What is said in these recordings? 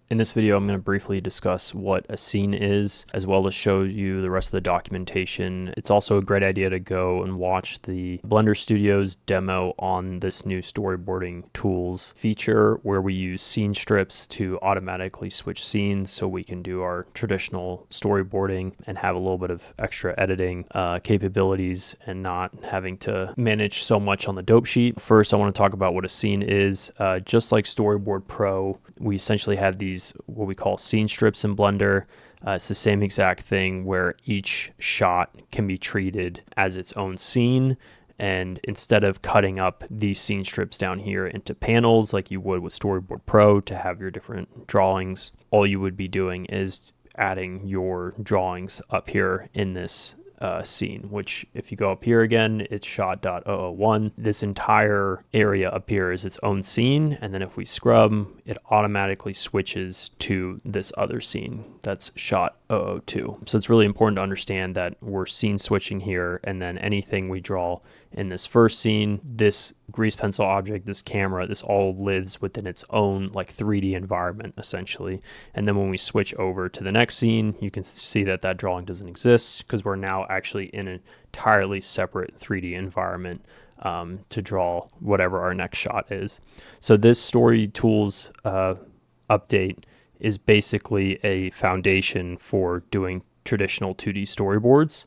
In this video, I'm going to briefly discuss what a scene is, as well as show you the rest of the documentation. It's also a great idea to go and watch the Blender Studios demo on this new storyboarding tools feature, where we use scene strips to automatically switch scenes so we can do our traditional storyboarding and have a little bit of extra editing capabilities and not having to manage so much on the dope sheet. First, I want to talk about what a scene is. Just like Storyboard Pro, we essentially have these what we call scene strips in Blender. It's the same exact thing where each shot can be treated as its own scene. And instead of cutting up these scene strips down here into panels like you would with Storyboard Pro to have your different drawings, all you would be doing is adding your drawings up here in this scene, which if you go up here again, it's shot.001. This entire area up here is its own scene, and then if we scrub, it automatically switches to this other scene that's shot 002. So it's really important to understand that we're scene switching here, and then anything we draw in this first scene, this grease pencil object, this camera, this all lives within its own like 3D environment essentially. And then when we switch over to the next scene, you can see that that drawing doesn't exist because we're now actually in an entirely separate 3D environment to draw whatever our next shot is. So this Story Tools update is basically a foundation for doing traditional 2D storyboards.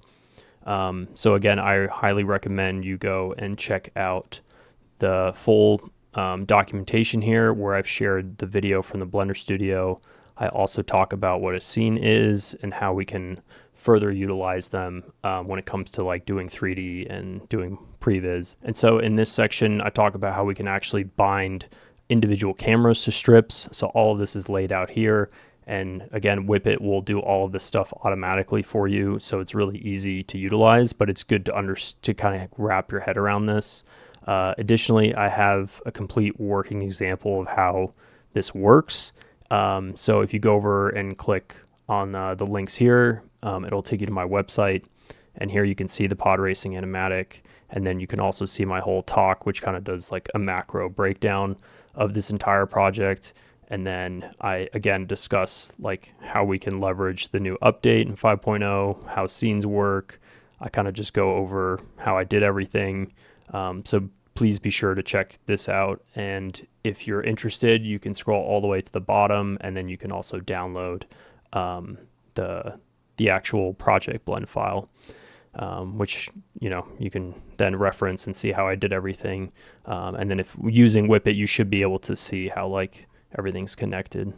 So again, I highly recommend you go and check out the full documentation here where I've shared the video from the Blender Studio. I also talk about what a scene is and how we can further utilize them when it comes to like doing 3D and doing previs. And so in this section, I talk about how we can actually bind individual cameras to strips. So all of this is laid out here. And again, Whip It will do all of this stuff automatically for you. So it's really easy to utilize, but it's good to kind of wrap your head around this. Additionally, I have a complete working example of how this works. So if you go over and click on the links here, it'll take you to my website. And here you can see the Podracing Animatic. And then you can also see my whole talk, which kind of does like a macro breakdown of this entire project. And then I, again, discuss like how we can leverage the new update in 5.0, how scenes work. I kind of just go over how I did everything. So please be sure to check this out. And if you're interested, you can scroll all the way to the bottom, and then you can also download the actual project blend file, which you can then reference and see how I did everything. And then if using Whip It, you should be able to see how like everything's connected.